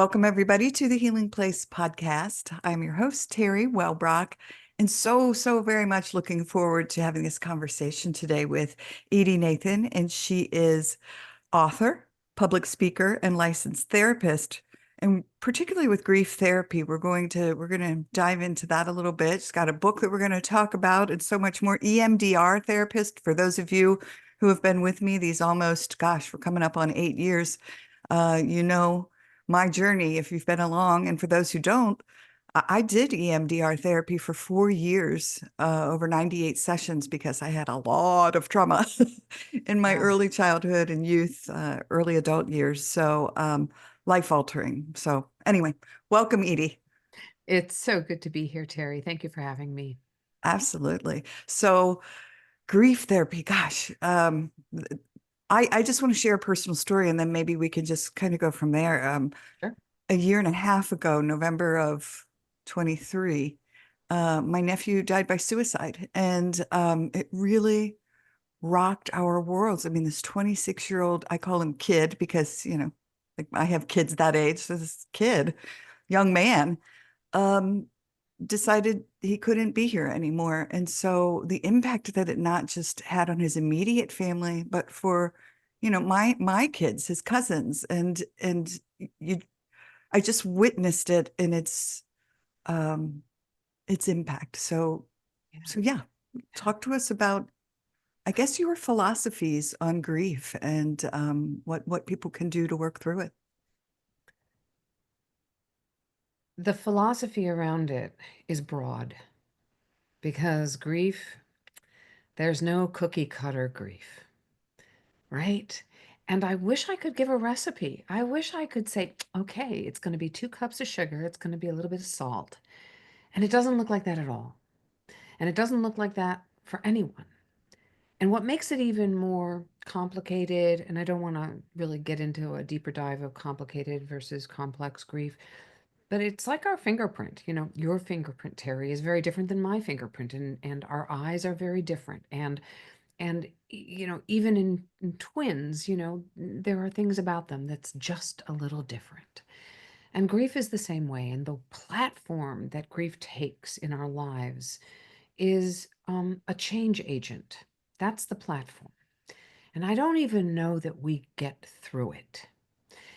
Welcome, everybody, to the Healing Place podcast. I'm your host, Teri Wellbrock, and so very much looking forward to having this conversation today with Edy Nathan. And she is author, public speaker, and licensed therapist. And particularly with grief therapy, we're going to dive into that a little bit. She's got a book that we're going to talk about and so much more. EMDR therapist, for those of you who have been with me these almost, gosh, we're coming up on 8 years. You know my journey if you've been along. And for those who don't, I did EMDR therapy for 4 years, over 98 sessions, because I had a lot of trauma in my Yeah, early childhood and youth, early adult years. So life altering. So anyway, welcome, Edy. it's so good to be here, Teri. Thank you for having me. Absolutely. So grief therapy, gosh, I just want to share a personal story and then maybe we can just kind of go from there. Sure. A year and a half ago, November of 23, my nephew died by suicide. And it really rocked our worlds. I mean, this 26-year-old, I call him kid because, like I have kids that age. So this kid, young man, um, decided he couldn't be here anymore. And so the impact that it not just had on his immediate family, but for, my kids, his cousins, and you I just witnessed it in its impact. So Yeah. yeah, talk to us about, I guess, your philosophies on grief and what people can do to work through it. The philosophy around it is broad because grief, there's no cookie cutter grief, right? And I wish I could give a recipe. I wish I could say, okay, it's going to be 2 cups of sugar, it's going to be a little bit of salt. And it doesn't look like that at all. And it doesn't look like that for anyone. And what makes it even more complicated, and I don't want to really get into a deeper dive of complicated versus complex grief, but it's like our fingerprint. Your fingerprint, Teri, is very different than my fingerprint, and our eyes are very different. And even in twins, there are things about them that's just a little different. And grief is the same way. And the platform that grief takes in our lives is a change agent. That's the platform. And I don't even know that we get through it.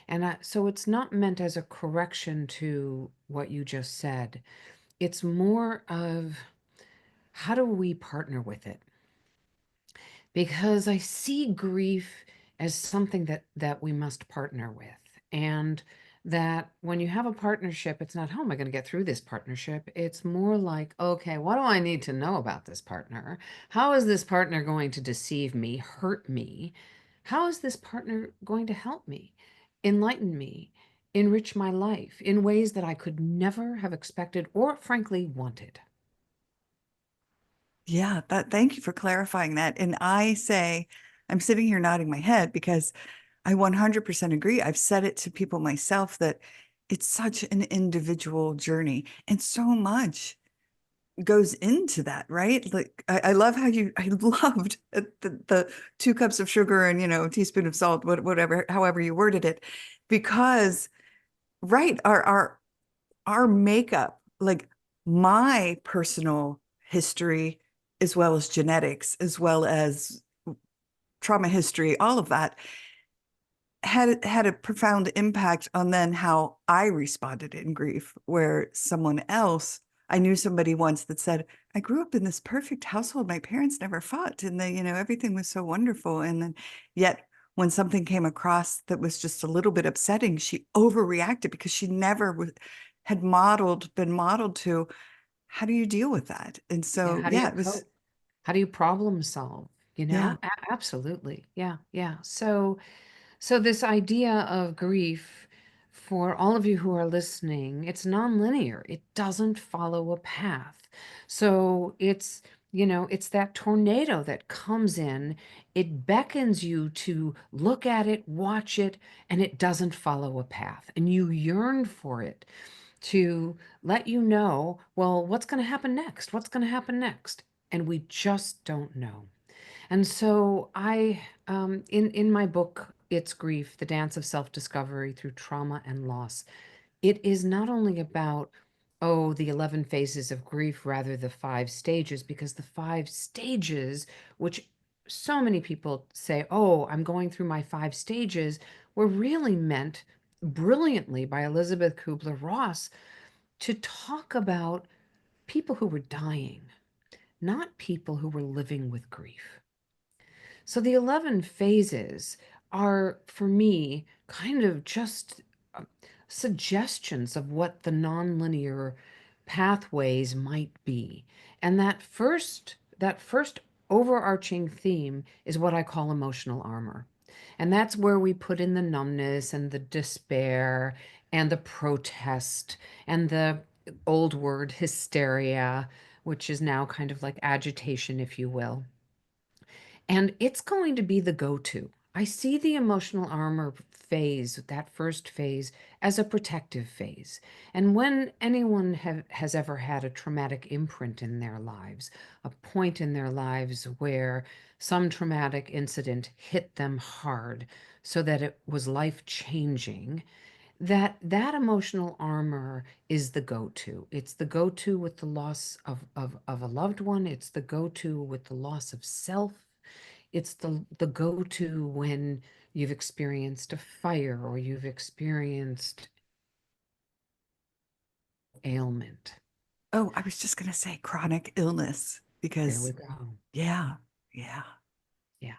And so it's not meant as a correction to what you just said. It's more of how do we partner with it? Because I see grief as something that we must partner with. And that when you have a partnership, it's not, how am I going to get through this partnership? It's more like, okay, what do I need to know about this partner? How is this partner going to deceive me, hurt me? How is this partner going to help me, enlighten me, enrich my life in ways that I could never have expected or frankly wanted? Yeah, thank you for clarifying that. And I'm sitting here nodding my head because I 100% agree. I've said it to people myself that it's such an individual journey and so much goes into that, right? Like I love how I loved the 2 cups of sugar and, a teaspoon of salt, whatever, however you worded it, because right, our makeup, like my personal history, as well as genetics, as well as trauma history, all of that had a profound impact on then how I responded in grief, where someone else, I knew somebody once that said, I grew up in this perfect household. My parents never fought and everything was so wonderful. And then yet when something came across that was just a little bit upsetting, she overreacted because she never had been modeled to, how do you deal with that? And Yeah, so, how do yeah, you it was, cope? How do you problem solve? yeah. Absolutely. Yeah, yeah. So this idea of grief, for all of you who are listening, it's nonlinear. It doesn't follow a path. So it's that tornado that comes in, it beckons you to look at it, watch it, and it doesn't follow a path. And you yearn for it to let you know, well, what's going to happen next? What's going to happen next? And we just don't know. And so in my book, It's Grief, The Dance of Self-Discovery Through Trauma and Loss, it is not only about, oh, the 11 phases of grief, rather the 5 stages, because the 5 stages, which so many people say, oh, I'm going through my 5 stages, were really meant brilliantly by Elizabeth Kubler-Ross to talk about people who were dying, not people who were living with grief. So the 11 phases are, for me, kind of just suggestions of what the nonlinear pathways might be. And that first overarching theme is what I call emotional armor. And that's where we put in the numbness and the despair and the protest and the old word hysteria, which is now kind of like agitation, if you will. And it's going to be the go-to. I see the emotional armor phase, that first phase, as a protective phase. And when anyone has ever had a traumatic imprint in their lives, a point in their lives where some traumatic incident hit them hard so that it was life-changing, that emotional armor is the go-to. It's the go-to with the loss of a loved one. It's the go-to with the loss of self. It's the go-to when you've experienced a fire or you've experienced ailment. Oh, I was just going to say chronic illness There we because, go. yeah, yeah, Yeah.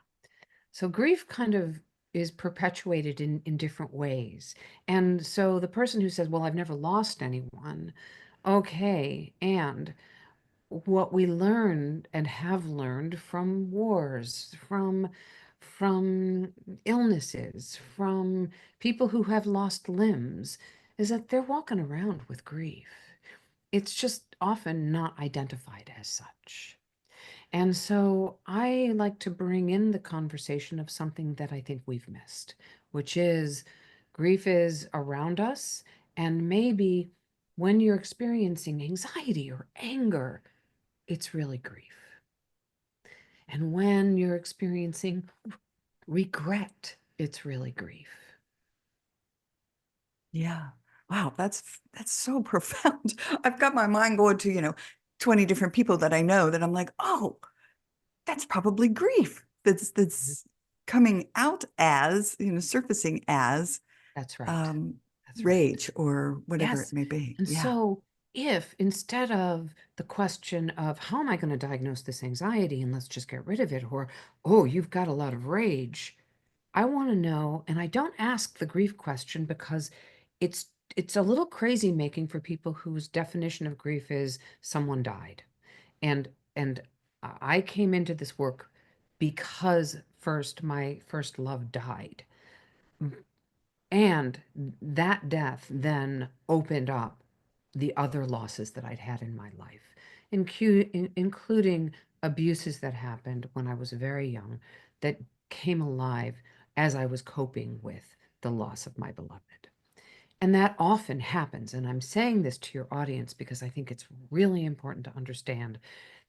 So grief kind of is perpetuated in different ways. And so the person who says, well, I've never lost anyone, okay, and what we learned and have learned from wars, from illnesses, from people who have lost limbs, is that they're walking around with grief. It's just often not identified as such. And so I like to bring in the conversation of something that I think we've missed, which is grief is around us. And maybe when you're experiencing anxiety or anger, it's really grief. And when you're experiencing regret, it's really grief. yeah. Wow, that's so profound. I've got my mind going to, 20 different people that I know that I'm like, oh, that's probably grief Mhm. that's coming out as, surfacing as That's right. um, That's right. rage or whatever it Yes. may be. And Yeah. so, if instead of the question of how am I going to diagnose this anxiety and let's just get rid of it, or, oh, you've got a lot of rage, I want to know, and I don't ask the grief question because it's it's a little crazy making for people whose definition of grief is someone died. And I came into this work because first my first love died. And that death then opened up the other losses that I'd had in my life, including abuses that happened when I was very young that came alive as I was coping with the loss of my beloved. And that often happens. And I'm saying this to your audience because I think it's really important to understand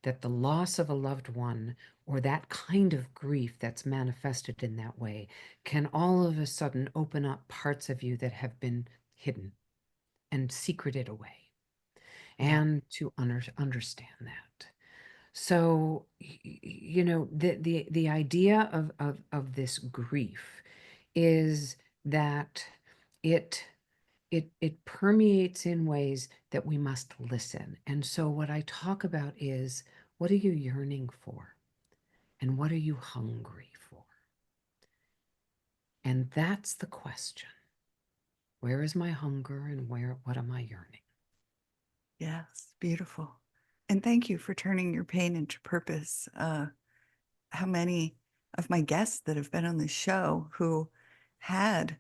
that the loss of a loved one or that kind of grief that's manifested in that way can all of a sudden open up parts of you that have been hidden and secreted away, Yeah. and to understand that. So, the idea of this grief is that it it permeates in ways that we must listen. And so what I talk about is, what are you yearning for? And what are you hungry for? And that's the question. Where is my hunger and what am I yearning? Yes. Beautiful. And thank you for turning your pain into purpose. How many of my guests that have been on this show who had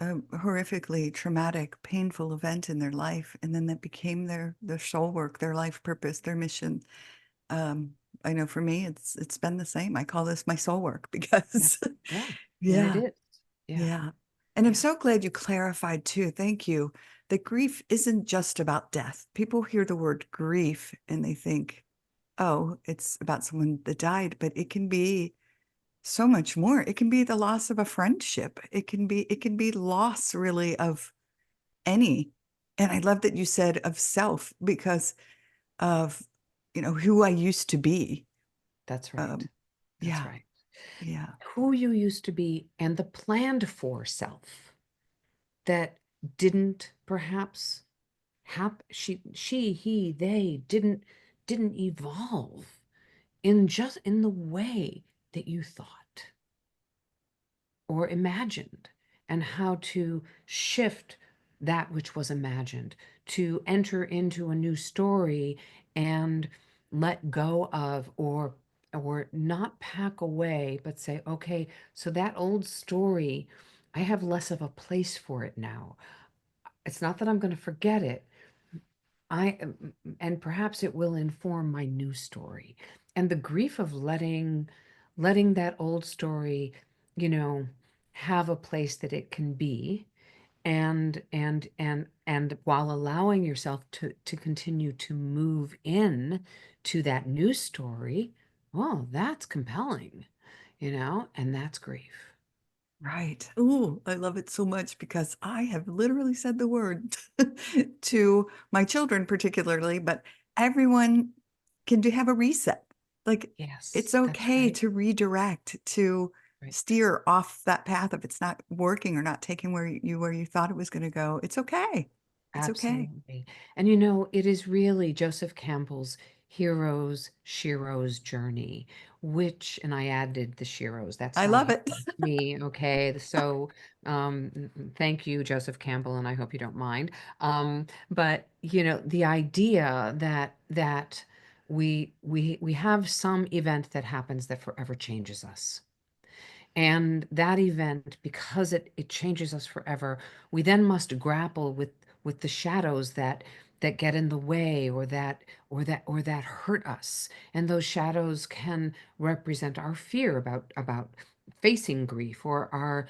a horrifically traumatic, painful event in their life, and then that became their soul work, their life purpose, their mission. Um, I know for me, it's been the same. I call this my soul work Yeah. because, Yeah. And it yeah, is. Yeah. yeah. And I'm Yeah. so glad you clarified too. Thank you. That grief isn't just about death. People hear the word grief and they think, oh, it's about someone that died, but it can be so much more. It can be the loss of a friendship. It can be loss really of any. And I love that you said of self because of, who I used to be. That's right. Um, That's yeah, right. yeah, Who you used to be and the planned for self that didn't perhaps he, they didn't evolve in the way that you thought or imagined, and how to shift that which was imagined to enter into a new story and let go of, or not pack away, but say, okay, so that old story, I have less of a place for it now. It's not that I'm going to forget it. And perhaps it will inform my new story. And the grief of letting that old story, you know, have a place that it can be, and while allowing yourself to continue to move in to that new story, well, that's compelling, and that's grief. right. Ooh, I love it so much because I have literally said the word to my children, particularly, but everyone can have a reset. Like it's Yes, that's okay right. to redirect, to Right. steer off that path if it's not working or not taking where you thought it was going to go. It's okay. It's okay. Absolutely. And it is really Joseph Campbell's Shiro's journey, and I added the Shiros. That's I not love it. me, okay? So, thank you, Joseph Campbell, and I hope you don't mind. But the idea that we have some event that happens that forever changes us. And that event, because it changes us forever, we then must grapple with the shadows that get in the way, or that hurt us. And those shadows can represent our fear about facing grief, or our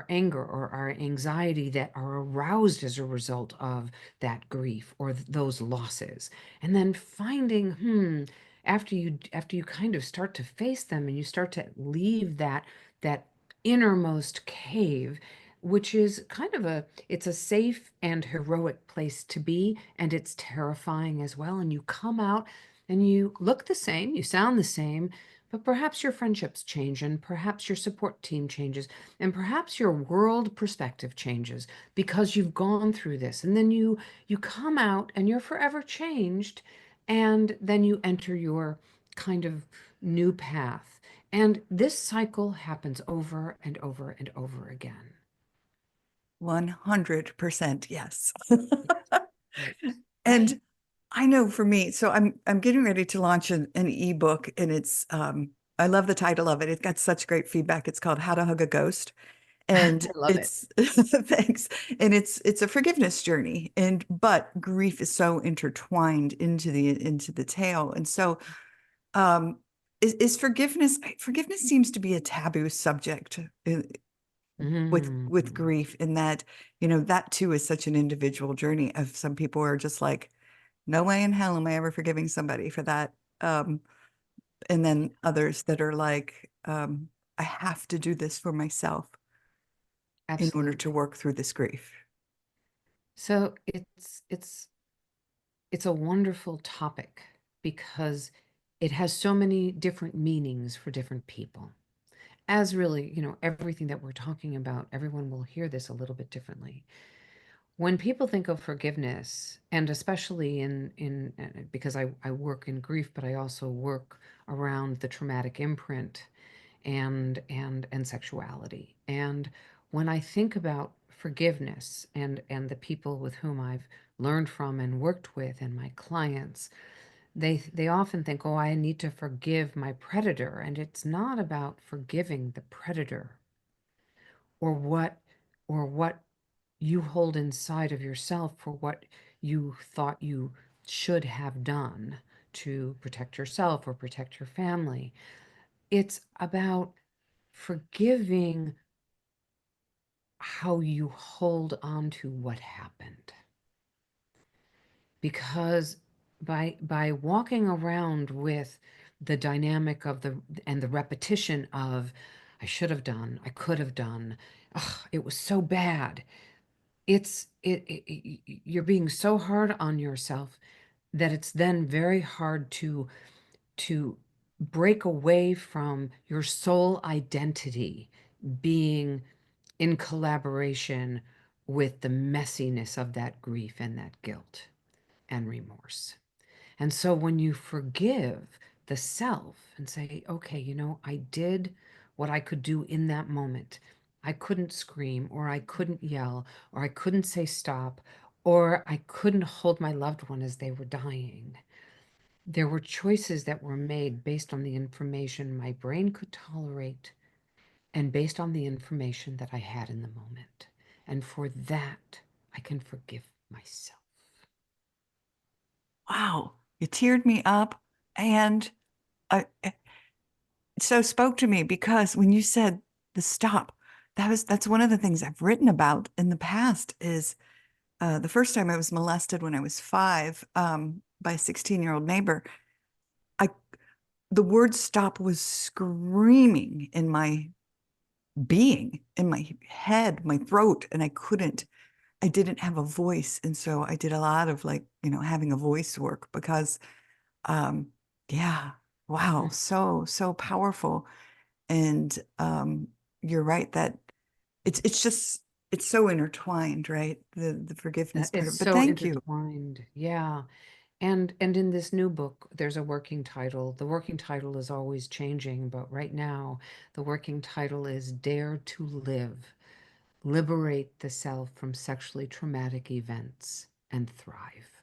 anger or our anxiety that are aroused as a result of that grief or those losses. And then finding, after you kind of start to face them, and you start to leave that innermost cave, which is kind of it's a safe and heroic place to be, and it's terrifying as well. And you come out and you look the same, you sound the same, but perhaps your friendships change, and perhaps your support team changes, and perhaps your world perspective changes because you've gone through this. And then you come out and you're forever changed, and then you enter your kind of new path. And this cycle happens over and over and over again. 100% yes. Right. Right. And I know for me, so I'm getting ready to launch an ebook, and it's I love the title of it. It got such great feedback. It's called How to Hug a Ghost. And I love it. it's thanks. And it's a forgiveness journey. And but grief is so intertwined into the tale. And so is forgiveness seems to be a taboo subject with Mm. grief, in that, that too is such an individual journey. Of some people are just like, no way in hell am I ever forgiving somebody for that. And then others that are like, I have to do this for myself in order to Absolutely. work through this grief. So it's a wonderful topic because it has so many different meanings for different people. As really, everything that we're talking about, everyone will hear this a little bit differently. When people think of forgiveness, and especially because I work in grief, but I also work around the traumatic imprint and sexuality. And when I think about forgiveness, and the people with whom I've learned from and worked with, and my clients, they often think, oh, I need to forgive my predator. And it's not about forgiving the predator, or what you hold inside of yourself for what you thought you should have done to protect yourself or protect your family. It's about forgiving how you hold on to what happened. Because by walking around with the dynamic of the repetition of, I should have done, I could have done, ugh, it was so bad, you're being so hard on yourself that it's then very hard to break away from your soul identity being in collaboration with the messiness of that grief and that guilt and remorse. And so when you forgive the self and say, okay, I did what I could do in that moment. I couldn't scream, or I couldn't yell, or I couldn't say stop, or I couldn't hold my loved one as they were dying. There were choices that were made based on the information my brain could tolerate and based on the information that I had in the moment. And for that, I can forgive myself. Wow, you teared me up, and it so spoke to me because when you said the stop, that's one of the things I've written about in the past is the first time I was molested when I was 5 by a 16-year-old neighbor. I the word stop was screaming in my being, in my head, my throat, and I didn't have a voice. And so I did a lot of like, having a voice work because um yeah, wow, so powerful. And you're right that it's just it's so intertwined, right? The forgiveness part It's of it. But so thank you. intertwined. Yeah. And in this new book, there's a working title. The working title is always changing, but right now, the working title is Dare to Live, Liberate the Self from Sexually Traumatic Events and Thrive.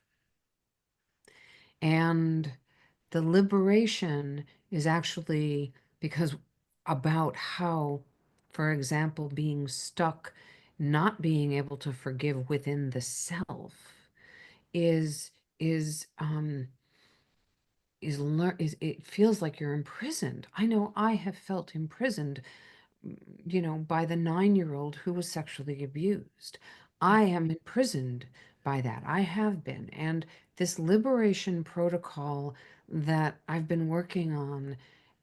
And the liberation is actually because about how, for example, being stuck, not being able to forgive within the self is is it feels like you're imprisoned. I know I have felt imprisoned, by the 9-year-old who was sexually abused. I am imprisoned by that. I have been. And this liberation protocol that I've been working on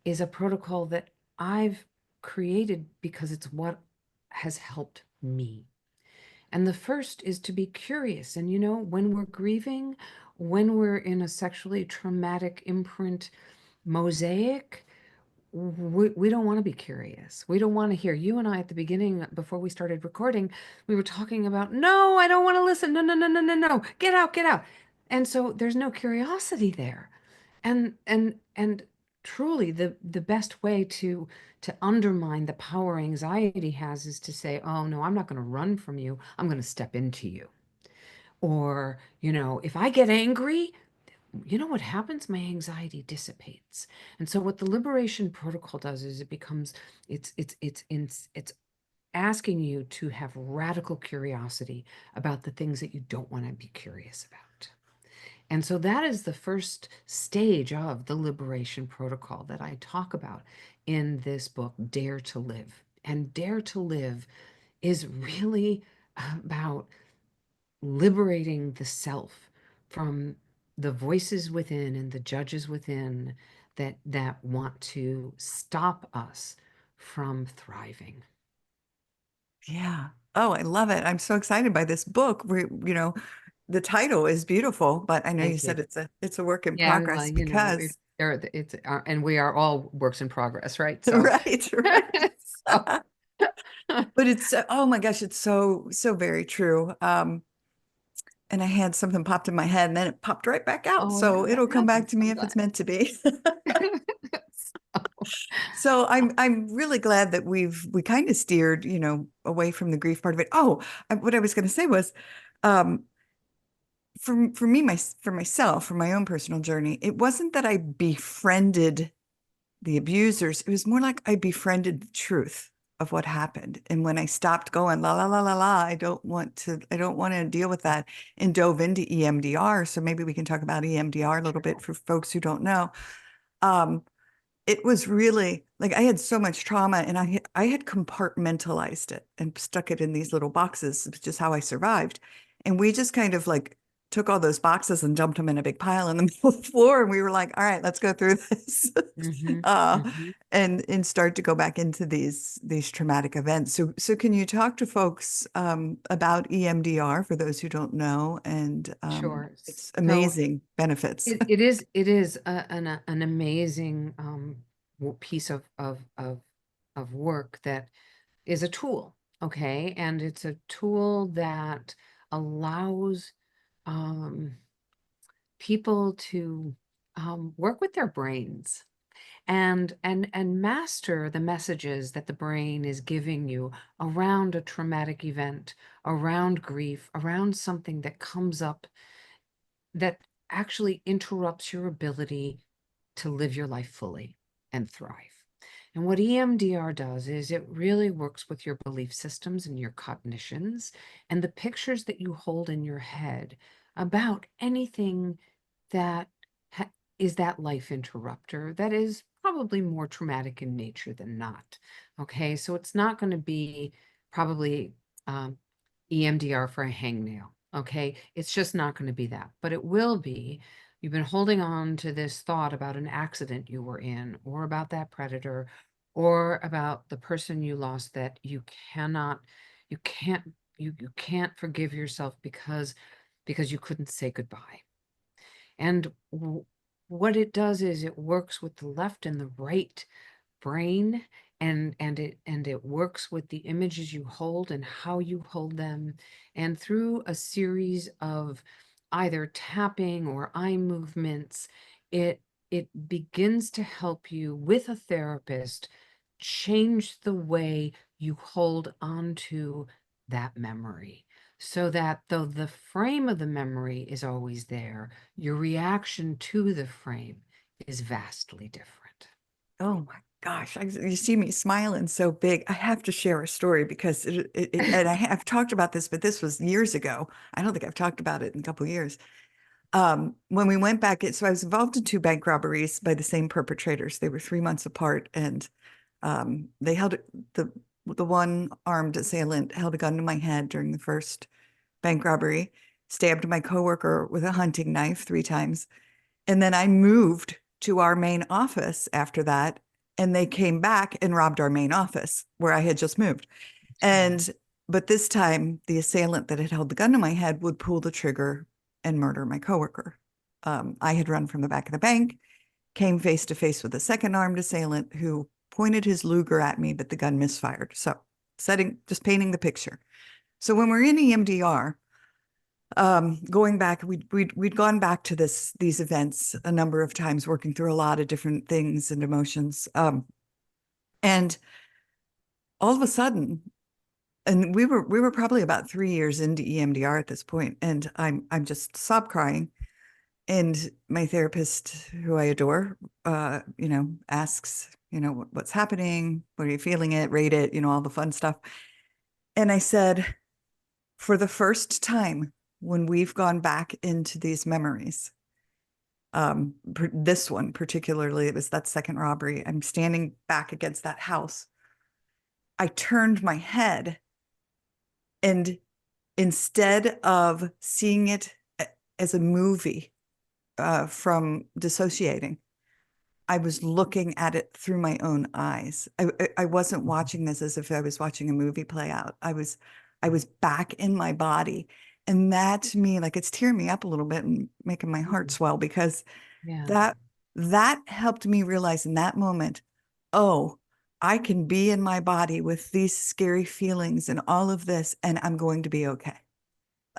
is a protocol that I've created because it's what has helped me. And the first is to be curious. And when we're grieving, when we're in a sexually traumatic imprint mosaic, we don't want to be curious. We don't want to hear. You and I at the beginning, before we started recording, we were talking about, no, I don't want to listen. No, no, no, no, no, no. Get out, get out. And so there's no curiosity there. And truly the best way to undermine the power anxiety has is to say, oh no, I'm not going to run from you. I'm going to step into you. Or, if I get angry, you know what happens? My anxiety dissipates. And so what the liberation protocol does is it becomes it's asking you to have radical curiosity about the things that you don't want to be curious about. And so that is the first stage of the liberation protocol that I talk about in this book, Dare to Live. And Dare to Live is really about liberating the self from the voices within and the judges within that want to stop us from thriving. Yeah. Oh, I love it. I'm so excited by this book. The title is beautiful, but I know you Thank you. said it's a work in Yeah, well, progress because it's and we are all works in progress, right? So, right, right. so But it's oh my gosh, it's so very true. And I had something popped in my head and then it popped right back out. oh, So that it'll come back happens to me if it's sometimes. meant to be. So I'm really glad that we kind of steered, away from the grief part of it. Oh, what I was going to say was, um, for me, for myself, for my own personal journey, it wasn't that I befriended the abusers. It was more like I befriended the truth of what happened. And when I stopped going, la, la, la, la, la, I don't want to deal with that and dove into EMDR. So maybe we can talk about EMDR a little bit for folks who don't know. Um, it was really like I had so much trauma and I had compartmentalized it and stuck it in these little boxes, which is how I survived. And we just kind of like took all those boxes and dumped them in a big pile in the middle of the floor. And we were like, all right, let's go through this. Mm-hmm. uh, Mm-hmm. and start to go back into these traumatic events. So can you talk to folks about EMDR for those who don't know, and Sure. its So amazing benefits? it is an amazing piece of work that is a tool, okay? And it's a tool that allows um, people to work with their brains and master the messages that the brain is giving you around a traumatic event, around grief, around something that comes up that actually interrupts your ability to live your life fully and thrive. And what EMDR does is it really works with your belief systems and your cognitions and the pictures that you hold in your head about anything that is that life interrupter that is probably more traumatic in nature than not. Okay, so it's not going to be probably um, EMDR for a hangnail. Okay, it's just not going to be that, but it will be. You've been holding on to this thought about an accident you were in, or about that predator, or about the person you lost that cannot, you can't, you can't forgive yourself because you couldn't say goodbye. And what it does is it works with the left and the right brain, and it works with the images you hold and how you hold them, and through a series of either tapping or eye movements, it it begins to help you with a therapist change the way you hold onto that memory, so that though the frame of the memory is always there, your reaction to the frame is vastly different. Oh my gosh, you see me smiling so big. I have to share a story because and I have talked about this, but this was years ago. I don't think I've talked about it in a couple of years. When we went back, so I was involved in two bank robberies by the same perpetrators. They were 3 months apart, and they held the one armed assailant held a gun to my head during the first bank robbery, stabbed my coworker with a hunting knife 3 times, and then I moved to our main office after that, and they came back and robbed our main office where I had just moved. Wow. And but this time, the assailant that had held the gun to my head would pull the trigger and murder my coworker. I had run from the back of the bank, came face to face with a second armed assailant who pointed his Luger at me, but the gun misfired. So, just painting the picture. So when we're in EMDR, going back, we'd gone back to these events a number of times, working through a lot of different things and emotions. And all of a sudden, and we were probably about 3 years into EMDR at this point, and I'm just sob crying. And my therapist, who I adore, asks, what's happening? What are you feeling it? Rate it, all the fun stuff. And I said, for the first time, when we've gone back into these memories, this one particularly, it was that second robbery. I'm standing back against that house. I turned my head, and instead of seeing it as a movie from dissociating, I was looking at it through my own eyes. I wasn't watching this as if I was watching a movie play out. I was back in my body. And that to me, like, it's tearing me up a little bit and making my heart swell, because Yeah. that that helped me realize in that moment, oh, I can be in my body with these scary feelings and all of this, and I'm going to be okay.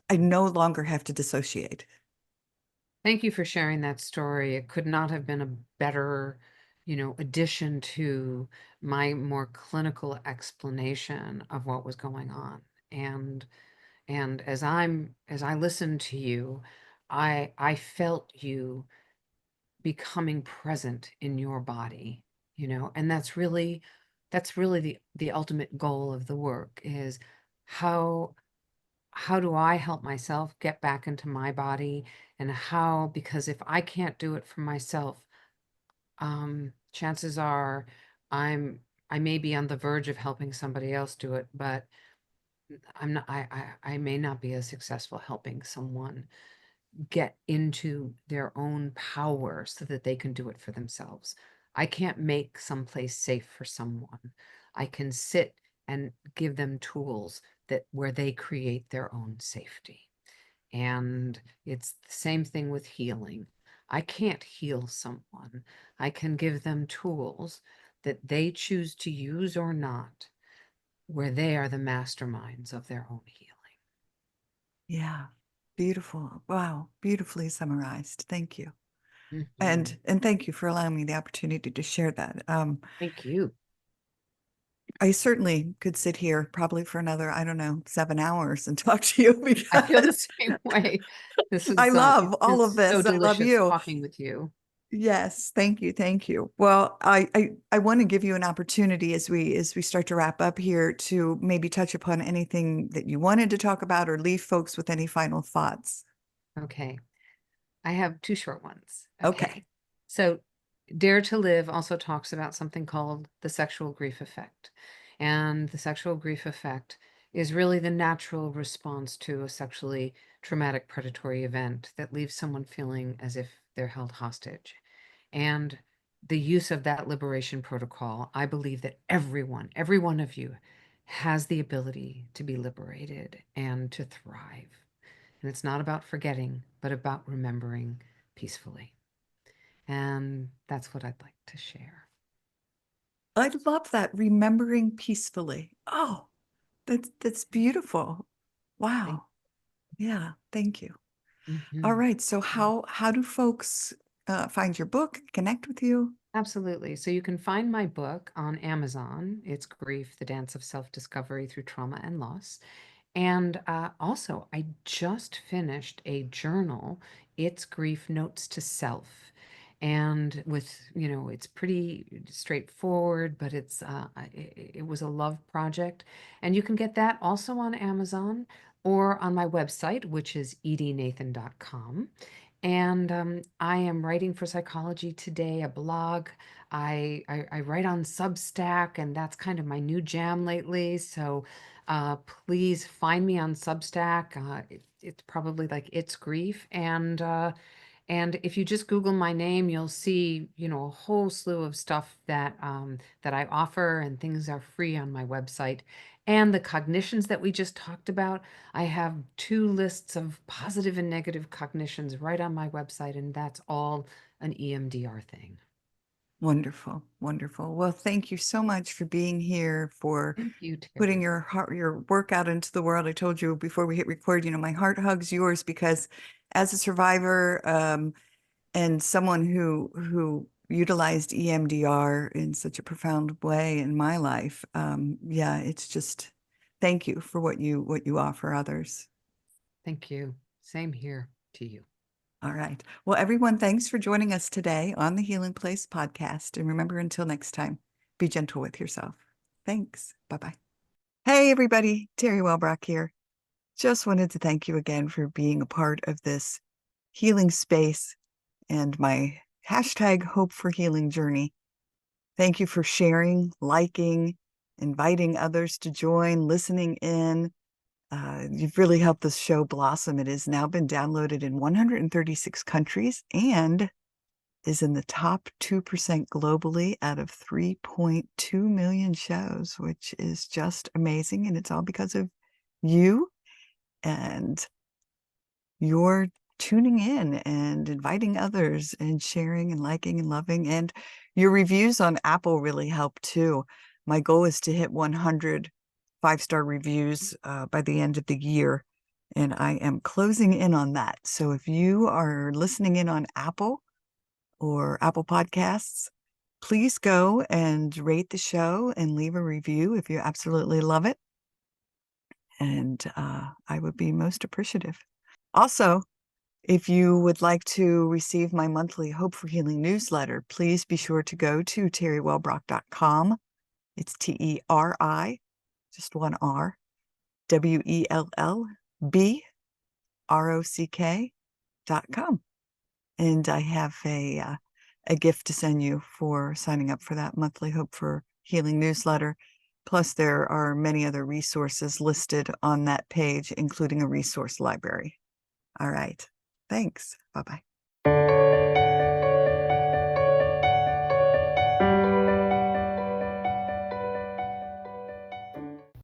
I no longer have to dissociate. Thank you for sharing that story. It could not have been a better, addition to my more clinical explanation of what was going on. And and as I listened to you, I felt you becoming present in your body, and that's really the ultimate goal of the work is how how do I help myself get back into my body, and how, because if I can't do it for myself, chances are I may be on the verge of helping somebody else do it, but I may not be as successful helping someone get into their own power so that they can do it for themselves. I can't make someplace safe for someone. I can sit and give them tools that where they create their own safety. And it's the same thing with healing. I can't heal someone. I can give them tools that they choose to use or not, where they are the masterminds of their own healing. Yeah. Beautiful. Wow. Beautifully summarized. Thank you. Mhm. And thank you for allowing me the opportunity to share that. Thank you. I certainly could sit here probably for another, I don't know, 7 hours and talk to you I feel the because same way. This I is love it's been all of so this. I love delicious you. talking with you. Yes, thank you, thank you. Well, I want to give you an opportunity as we start to wrap up here to maybe touch upon anything that you wanted to talk about or leave folks with any final thoughts. Okay. I have two short ones. Okay. Okay, So, Dare to Live also talks about something called the sexual grief effect. And the sexual grief effect is really the natural response to a sexually traumatic predatory event that leaves someone feeling as if they're held hostage. And the use of that liberation protocol, I believe that everyone, every one of you, has the ability to be liberated and to thrive. And it's not about forgetting, but about remembering peacefully. And that's what I'd like to share. I love that remembering peacefully. Oh, that's beautiful. Thank Wow. Yeah, thank you. All Mhm. right, so how do folks find your book, connect with you? Absolutely. So you can find my book on Amazon. It's Grief, the Dance of Self-Discovery Through Trauma and Loss. And also, I just finished a journal. It's Grief Notes to Self. And it's pretty straightforward, but it was a love project. And you can get that also on Amazon or on my website, which is edynathan.com. And I am writing for Psychology Today, a blog. I write on Substack, and that's kind of my new jam lately. So please find me on Substack. It's probably like It's Grief. And if you just Google my name, you'll see, a whole slew of stuff that I offer, and things are free on my website. And the cognitions that we just talked about, I have two lists of positive and negative cognitions right on my website, and that's all an EMDR thing. Wonderful, wonderful. Well, thank you so much for being here, for Thank you, putting Teri. your heart, your work out into the world. I told you before we hit record, my heart hugs yours because as a survivor, and someone who utilized EMDR in such a profound way in my life, yeah, it's just thank you for what you offer others. Thank you. Same here to you. All right. Well, everyone, thanks for joining us today on the Healing Place podcast. And remember, until next time, be gentle with yourself. Thanks. Bye-bye. Hey, everybody. Teri Wellbrock here. Just wanted to thank you again for being a part of this healing space and my hashtag Hope for Healing journey. Thank you for sharing, liking, inviting others to join, listening in. You've really helped this show blossom. It has now been downloaded in 136 countries and is in the top 2% globally out of 3.2 million shows, which is just amazing. And it's all because of you and your tuning in and inviting others and sharing and liking and loving. And your reviews on Apple really help too. My goal is to hit 100 5-star reviews by the end of the year. And I am closing in on that. So if you are listening in on Apple or Apple Podcasts, please go and rate the show and leave a review if you absolutely love it. And I would be most appreciative. Also, if you would like to receive my monthly Hope for Healing newsletter, please be sure to go to teriwellbrock.com. It's TERI, just one R, WELLBROCK.com. And I have a gift to send you for signing up for that monthly Hope for Healing newsletter. Plus, there are many other resources listed on that page, including a resource library. All right. Thanks. Bye-bye.